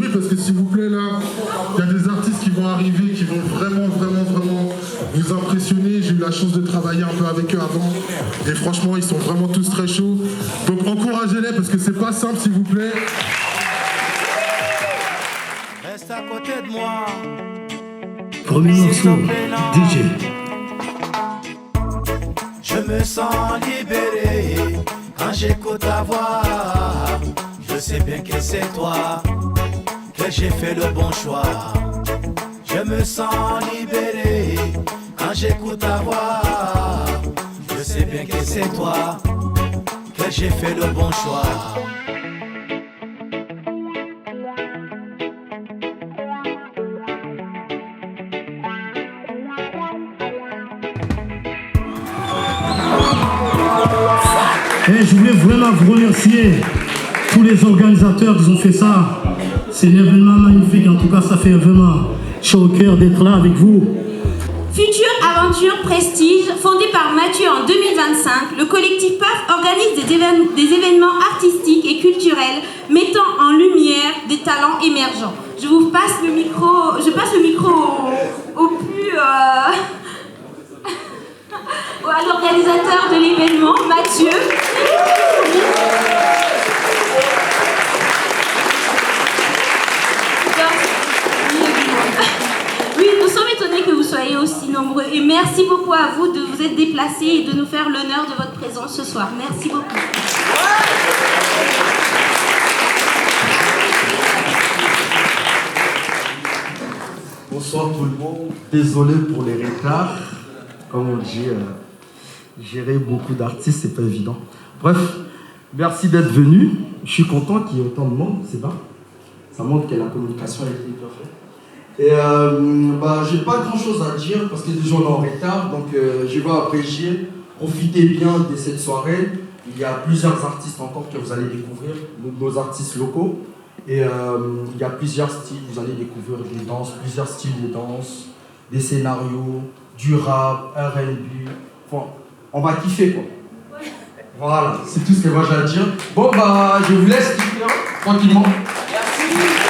bruit parce que s'il vous plaît là, il y a des artistes qui vont arriver, qui vont vraiment vous impressionner. J'ai eu la chance de travailler un peu avec eux avant et franchement ils sont vraiment tous très chauds. Donc encouragez-les parce que c'est pas simple s'il vous plaît. Reste à côté de moi. Premier morceau, DJ. Je me sens libéré quand j'écoute ta voix. Je sais bien que c'est toi, que j'ai fait le bon choix. Je me sens libéré quand j'écoute ta voix. Je sais bien que c'est toi, que j'ai fait le bon choix. Et je voulais vraiment vous remercier, tous les organisateurs qui ont fait ça. C'est un événement magnifique, en tout cas ça fait vraiment chaud au cœur d'être là avec vous. Future Aventure Prestige, fondé par Mathieu en 2025, le collectif PAF organise des événements artistiques et culturels mettant en lumière des talents émergents. Je passe le micro au plus... à l'organisateur de l'événement, Mathieu. Oui, nous sommes étonnés que vous soyez aussi nombreux et merci beaucoup à vous de vous être déplacés et de nous faire l'honneur de votre présence ce soir. Merci beaucoup. Bonsoir tout le monde, désolé pour les retards. Comme on dit, gérer beaucoup d'artistes, c'est pas évident. Bref, merci d'être venu. Je suis content qu'il y ait autant de monde, c'est bien. Ça montre que la communication a été bien faite. Et j'ai pas grand chose à dire parce que déjà on est en retard, donc je vais apprécier. Profitez bien de cette soirée. Il y a plusieurs artistes encore que vous allez découvrir, nos artistes locaux. Et il y a plusieurs styles, vous allez découvrir des danses, plusieurs styles de danse, des scénarios, du rap, R&B, enfin, on va kiffer quoi. Voilà, c'est tout ce que moi j'ai à dire. Bon je vous laisse kiffer tranquillement. Merci.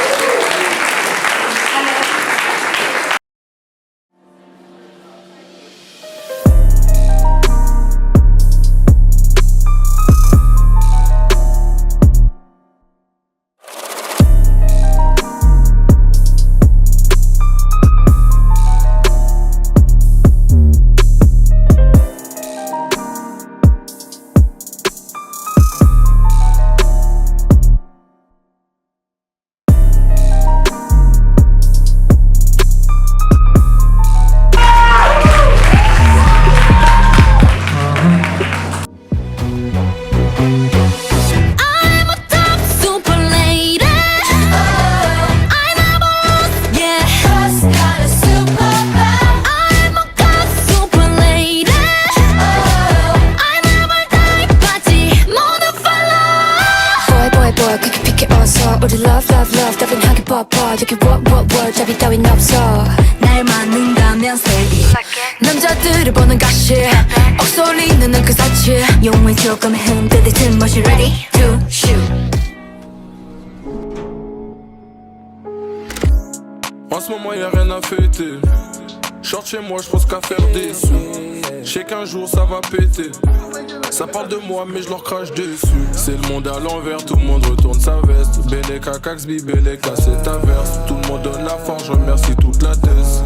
저기 what 잡이 따윈 없어 날 맞는다면 say 남자들을 보는 가시 억소리는 그 사치 용을 조금 흔들듯 멋이 ready to shoot. En ce moment y'a rien à fêter. Short chez moi, j'pense qu'à faire des sous. J'sais qu'un jour ça va péter. Ça parle de moi mais je leur crache dessus. C'est le monde à l'envers, tout le monde retourne sa veste. Beleka, Caxby, Beleka, c'est ta verse. Tout le monde donne la force, je remercie toute la thèse.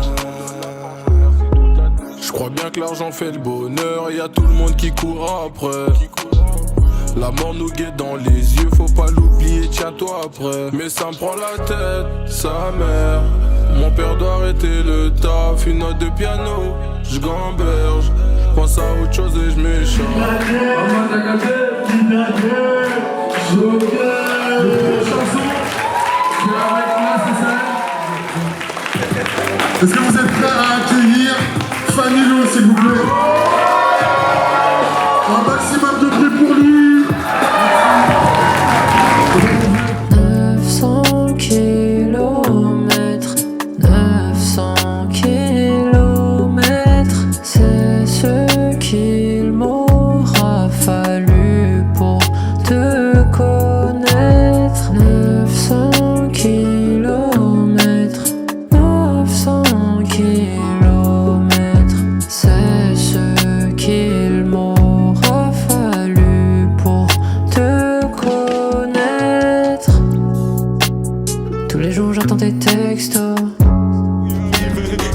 J'crois bien que l'argent fait le bonheur. Y'a tout le monde qui court après. La mort nous guette dans les yeux, faut pas l'oublier, tiens-toi après. Mais ça me prend la tête, sa mère. Mon père doit arrêter le taf, une note de piano, j'gamberge. Pense à autre chose et j'm'échappe. Est-ce que vous êtes prêts à accueillir Fanny Lo, s'il vous plaît? Un maximum de bruit pour lui. 900 kilomètres, 900 kilomètres, c'est ce qu'il m'aura fallu pour te connaître. 900 kilomètres. Tous les jours j'attends tes textos.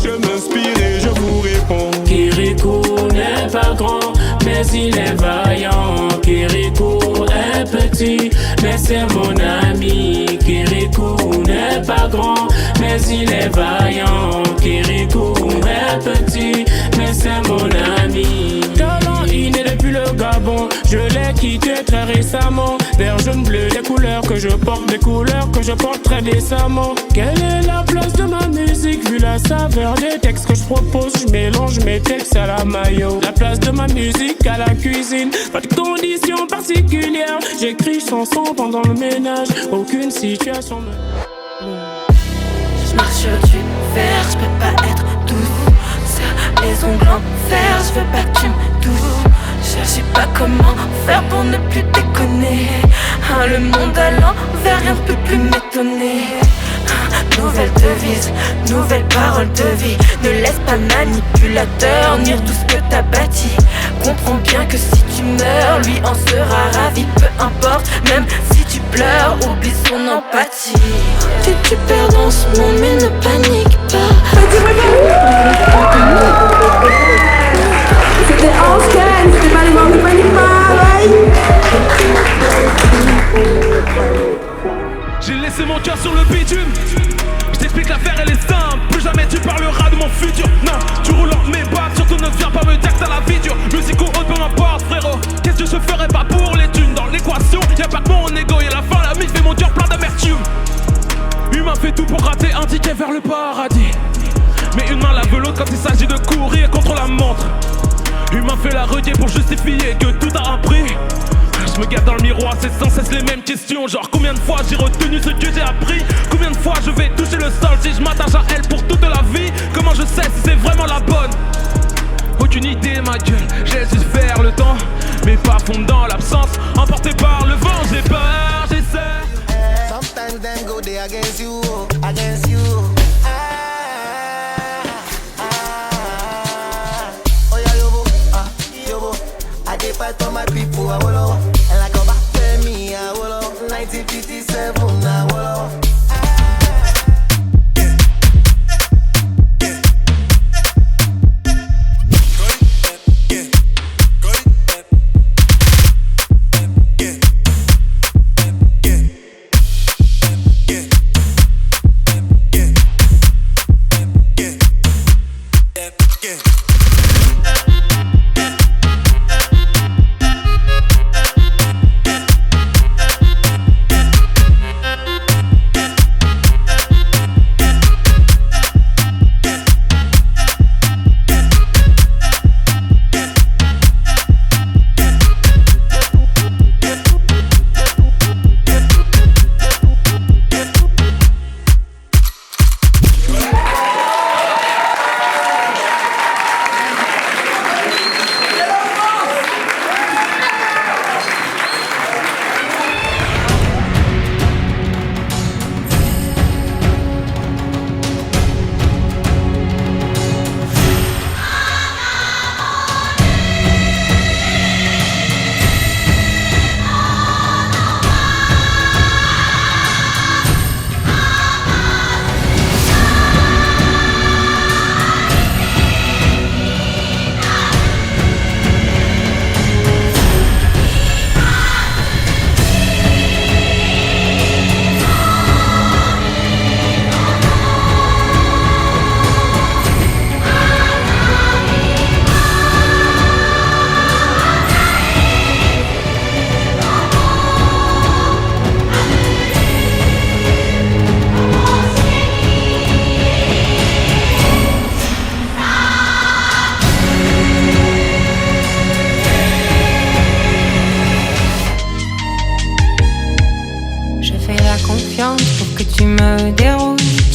Je m'inspire et je vous réponds. Kirikou n'est pas grand, mais il est vaillant. Kirikou est petit, mais c'est mon ami. Kirikou n'est pas grand, mais il est vaillant. Kirikou est petit, mais c'est mon ami. Talent inné depuis le Gabon, je l'ai quitté très récemment. Vert, jaune, bleu, les couleurs que je porte, des couleurs que je porte très décemment. Quelle est la place de ma musique? Vu la saveur des textes que je propose, je mélange mes textes à la maillot. La place de ma musique à la cuisine, pas de conditions particulières. J'écris chansons pendant le ménage, aucune situation me... Je marche sur du verre, je peux pas être douce. Les ongles en fer, je veux pas que tu me touches. Je sais pas comment faire pour ne plus déconner. Le monde à l'envers, rien ne peut plus m'étonner. Nouvelle devise, nouvelle parole de vie. Ne laisse pas manipulateur nier tout ce que t'as bâti. Comprends bien que si tu meurs, lui en sera ravi. Peu importe, même si tu pleures, oublie son empathie. Tu perds dans ce monde mais ne panique pas. C'était Ange Ken, c'était pas les morts, ne panique pas, J'ai laissé mon cœur sur le bitume. Je t'explique l'affaire, elle est simple. Plus jamais tu parleras de mon futur. Non, tu roules en mes battes, surtout ne viens pas me dire que t'as la vie dure. Musique ou autre, peu m'importe frérot. Qu'est-ce que je ferais pas pour les thunes? Dans l'équation, y'a pas que mon ego, y'a la fin, la mise fait mon cœur plein d'amertume. Humain fait tout pour rater un ticket vers le paradis. Mais une main lave l'autre quand il s'agit de courir contre la montre. Humain fait la redie pour justifier que tout a un prix. Je me garde dans le miroir, c'est sans cesse les mêmes questions. Genre combien de fois j'ai retenu ce que j'ai appris? Combien de fois je vais toucher le sol si je m'attache à elle pour toute la vie? Comment je sais si c'est vraiment la bonne? Aucune idée ma gueule, j'ai juste faire le temps. Mais pas fondre dans l'absence, emporté par le vent. J'ai peur, j'essaie. Sometimes them go there against you, against you. Oh yeah, yobo, I did fight for my people, I will. And like a back to me, I will. 1957, I will.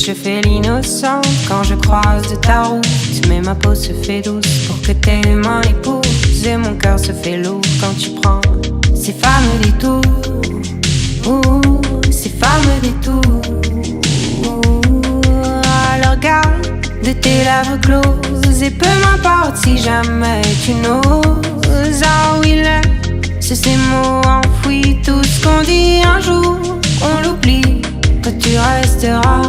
Je fais l'innocente quand je croise de ta route. Mais ma peau se fait douce pour que tes mains l'épousent. Et mon cœur se fait lourd quand tu prends ces fameux détours. Ces fameux détours. Alors garde de tes lèvres closes. Et peu m'importe si jamais tu n'oses. Ah oui, c'est ces mots enfouis. Tout ce qu'on dit un jour, on l'oublie. Que tu restes restera.